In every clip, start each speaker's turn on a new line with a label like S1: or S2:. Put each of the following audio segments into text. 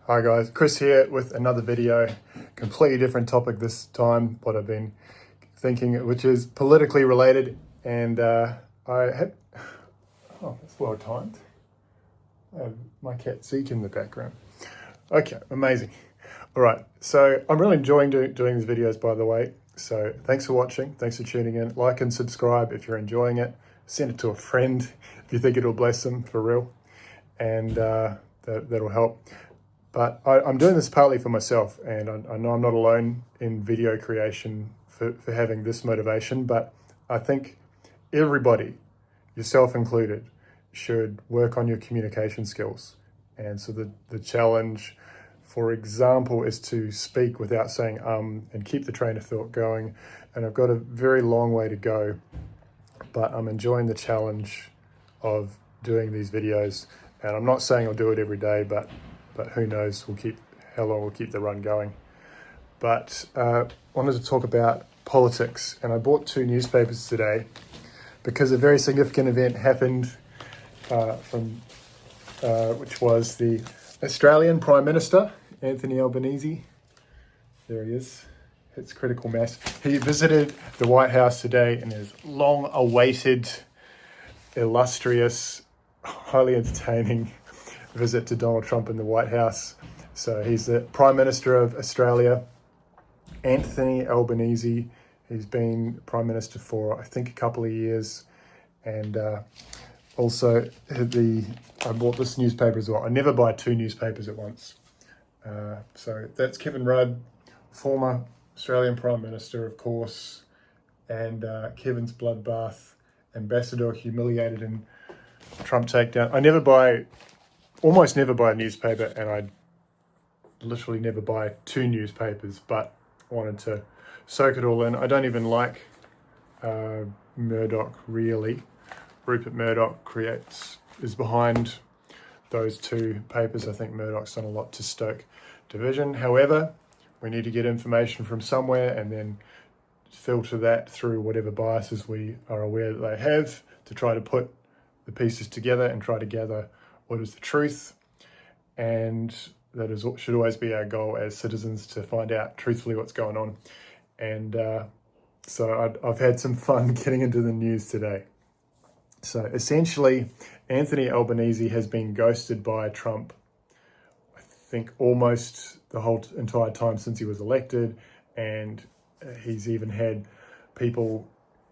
S1: Hi guys, Chris here with another video, completely different topic this time, what I've been thinking, which is politically related, and I had, that's well timed. I have my cat Zeke in the background. Okay, amazing. All right, so I'm really enjoying doing these videos, by the way, so thanks for watching, thanks for tuning in, like and subscribe if you're enjoying it, send it to a friend if you think it'll bless them for real, and that'll help. But I'm doing this partly for myself, and I know I'm not alone in video creation for having this motivation, but I think everybody, yourself included, should work on your communication skills. And so the challenge, for example, is to speak without saying and keep the train of thought going. And I've got a very long way to go, but I'm enjoying the challenge of doing these videos. And I'm not saying I'll do it every day, but who knows, how long we'll keep the run going. But wanted to talk about politics, and I bought 2 newspapers today because a very significant event happened which was the Australian Prime Minister, Anthony Albanese. There he is, hits critical mass. He visited the White House today in his long-awaited, illustrious, highly entertaining visit to Donald Trump in the White House. So he's the Prime Minister of Australia, Anthony Albanese. He's been Prime Minister for, I think, a couple of years. And also, I bought this newspaper as well. I never buy 2 newspapers at once. So that's Kevin Rudd, former Australian Prime Minister, of course, and Kevin's bloodbath ambassador, humiliated in Trump takedown. Almost never buy a newspaper, and I literally never buy 2 newspapers, but wanted to soak it all in. I don't even like Murdoch, really. Rupert Murdoch is behind those 2 papers. I think Murdoch's done a lot to stoke division. However, we need to get information from somewhere and then filter that through whatever biases we are aware that they have to try to put the pieces together and try to gather what is the truth. And that should always be our goal as citizens, to find out truthfully what's going on. And so I've had some fun getting into the news today. So essentially, Anthony Albanese has been ghosted by Trump, I think, almost the whole entire time since he was elected. And he's even had people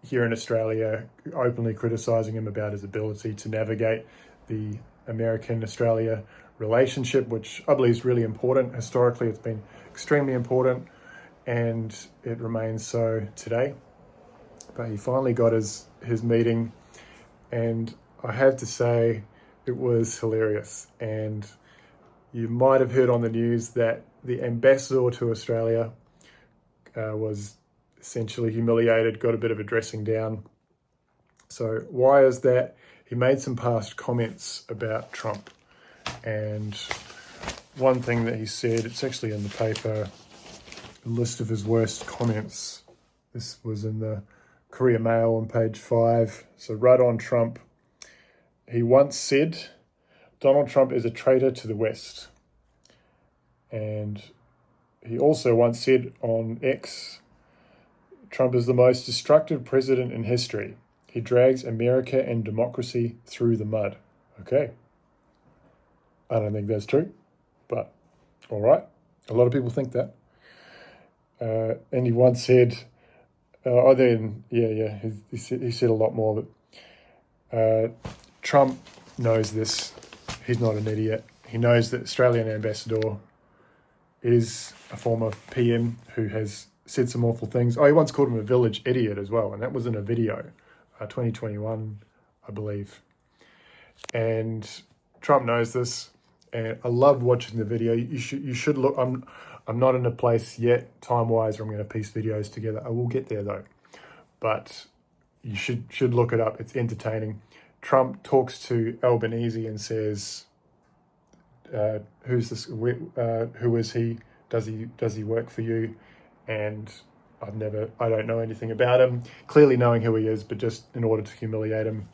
S1: here in Australia openly criticising him about his ability to navigate the American-Australia relationship, which I believe is really important. Historically, it's been extremely important, and it remains so today. But he finally got his meeting, and I have to say it was hilarious. And you might have heard on the news that the ambassador to Australia was essentially humiliated, got a bit of a dressing down. So why is that? He made some past comments about Trump, and one thing that he said, it's actually in the paper, a list of his worst comments. This was in the Courier Mail on page 5. So right on Trump, he once said, "Donald Trump is a traitor to the West." And he also once said on X, "Trump is the most destructive president in history. He drags America and democracy through the mud." Okay. I don't think that's true, but all right. A lot of people think that. And he once said, he said a lot more, but Trump knows this. He's not an idiot. He knows that Australian ambassador is a former PM who has said some awful things. He once called him a village idiot as well, and that was in a video, 2021, I believe. And Trump knows this, and I loved watching the video. You should look. I'm not in a place yet, time-wise, where I'm going to piece videos together. I will get there though, but you should look it up. It's entertaining. Trump talks to Albanese and says, "Who's this? Who is he? Does he work for you?" And I don't know anything about him, clearly knowing who he is, but just in order to humiliate him.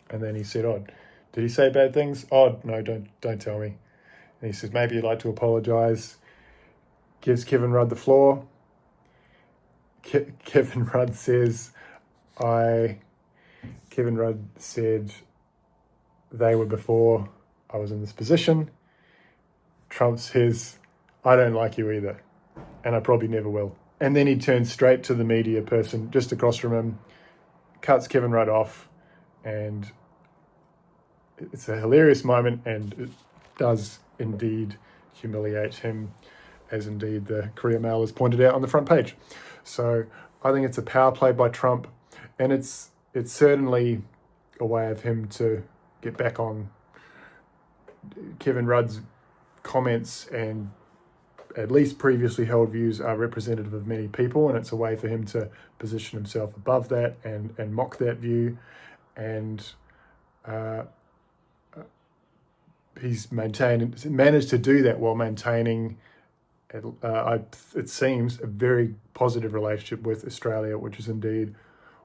S1: And then he said, "Oh, did he say bad things? Oh, no, don't tell me." And he says, maybe you'd like to apologise. Gives Kevin Rudd the floor. Kevin Rudd says, Kevin Rudd said, they were before I was in this position. Trump says, I don't like you either, and I probably never will. And then he turns straight to the media person just across from him, cuts Kevin Rudd off, and it's a hilarious moment, and it does indeed humiliate him, as indeed the Korea Mail has pointed out on the front page. So I think it's a power play by Trump, and it's certainly a way of him to get back on Kevin Rudd's comments, and at least previously held views are representative of many people, and it's a way for him to position himself above that and mock that view. And he's managed to do that while maintaining, it seems, a very positive relationship with Australia, which is indeed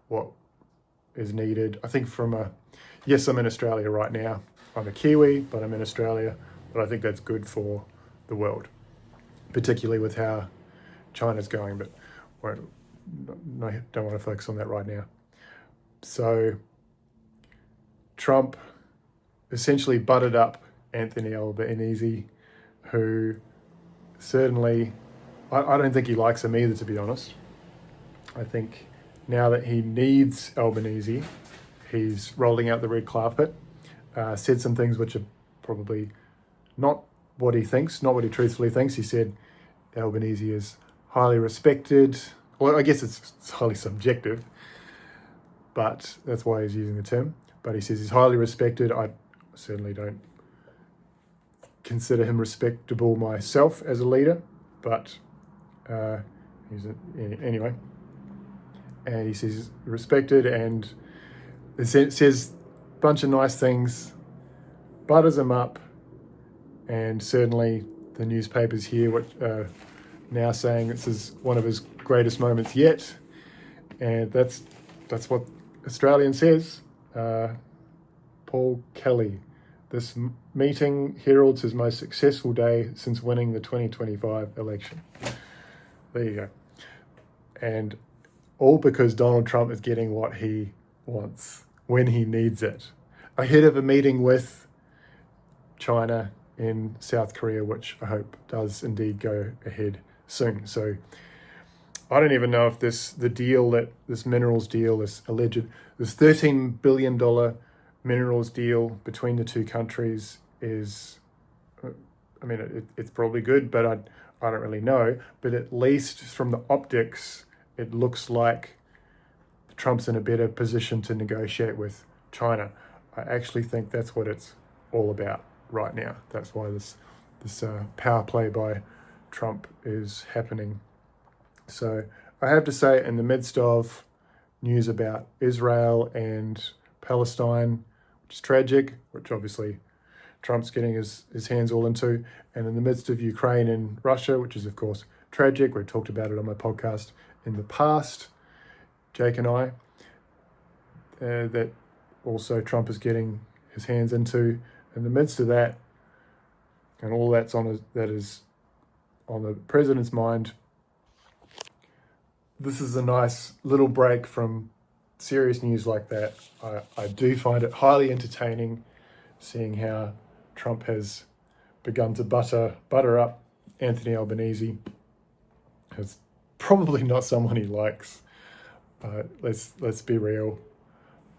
S1: what is needed. I think yes, I'm in Australia right now. I'm a Kiwi, but I'm in Australia. But I think that's good for the world, particularly with how China's going. But I don't want to focus on that right now. So Trump essentially butted up Anthony Albanese, who certainly, I don't think he likes him either, to be honest. I think now that he needs Albanese, he's rolling out the red carpet, said some things which are probably not what he thinks, not what he truthfully thinks. He said Albanese is highly respected. Well, I guess it's highly subjective, but that's why he's using the term. But he says he's highly respected. I certainly don't consider him respectable myself as a leader, but anyway. And he says respected, and it says a bunch of nice things, butters him up, and certainly the newspapers here now saying this is one of his greatest moments yet, and that's what Australian says. Paul Kelly, this meeting heralds his most successful day since winning the 2025 election. There you go. And all because Donald Trump is getting what he wants when he needs it, ahead of a meeting with China in South Korea, which I hope does indeed go ahead soon. So I don't even know if this minerals deal, this $13 billion minerals deal between the two countries is, it's probably good, but I don't really know. But at least from the optics, it looks like Trump's in a better position to negotiate with China. I actually think that's what it's all about right now. That's why this power play by Trump is happening. So I have to say, in the midst of news about Israel and Palestine, which is tragic, which obviously Trump's getting his hands all into, and in the midst of Ukraine and Russia, which is of course tragic, we've talked about it on my podcast in the past, Jake and I, that also Trump is getting his hands into. In the midst of that, and all that is on the president's mind, this is a nice little break from serious news like that. I do find it highly entertaining seeing how Trump has begun to butter up Anthony Albanese. It's probably not someone he likes. Let's be real.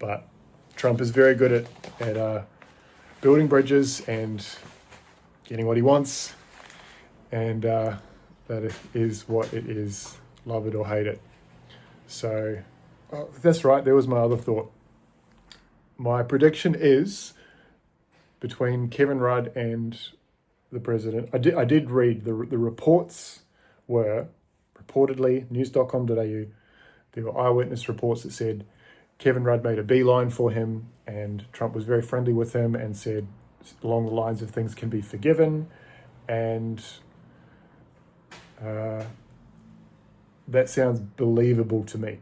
S1: But Trump is very good at building bridges and getting what he wants, and that is what it is, love it or hate it. So that's right, there was my other thought. My prediction is between Kevin Rudd and the president. I did read the reports were reportedly news.com.au. There were eyewitness reports that said Kevin Rudd made a beeline for him, and Trump was very friendly with him and said along the lines of things can be forgiven, and that sounds believable to me.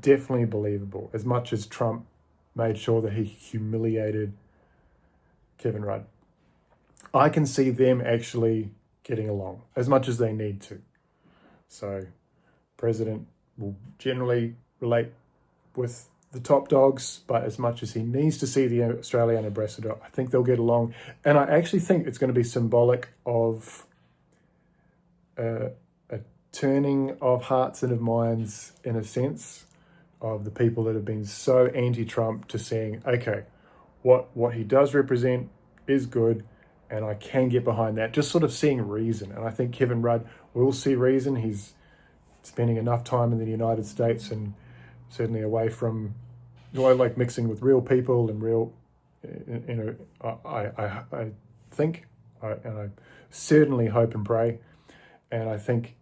S1: Definitely believable, as much as Trump made sure that he humiliated Kevin Rudd. I can see them actually getting along as much as they need to. So president will generally relate with the top dogs, but as much as he needs to see the Australian ambassador, I think they'll get along. And I actually think it's going to be symbolic of a turning of hearts and of minds, in a sense, of the people that have been so anti-Trump to saying, okay, what he does represent is good, and I can get behind that. Just sort of seeing reason. And I think Kevin Rudd will see reason. He's spending enough time in the United States and certainly away from, like mixing with real people and real, I think, and I certainly hope and pray, and I think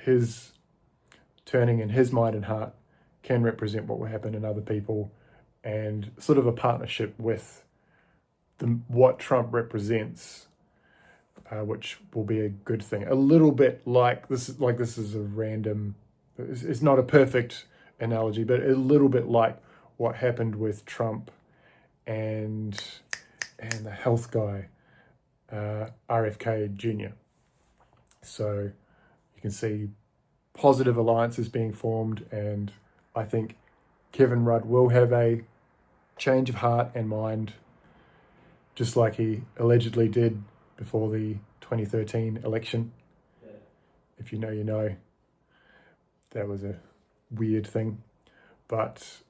S1: his turning in his mind and heart can represent what will happen in other people, and sort of a partnership with what Trump represents, which will be a good thing. A little bit like this is a random, it's not a perfect analogy, but a little bit like what happened with Trump and the health guy, RFK Jr. So you can see positive alliances being formed, and I think Kevin Rudd will have a change of heart and mind, just like he allegedly did before the 2013 election. Yeah. If you know, you know. That was a weird thing, but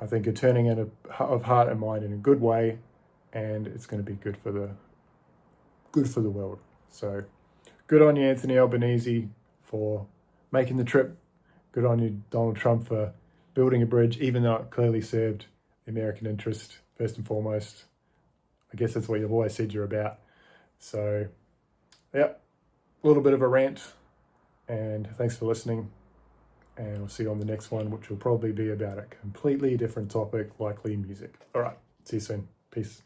S1: I think a turning in of heart and mind in a good way, and it's going to be good for the world. So good on you, Anthony Albanese, for making the trip. Good on you, Donald Trump, for building a bridge, even though it clearly served the American interest first and foremost. I guess that's what you've always said you're about. So, yeah, a little bit of a rant, and thanks for listening. And we'll see you on the next one, which will probably be about a completely different topic, likely music. All right, see you soon. Peace.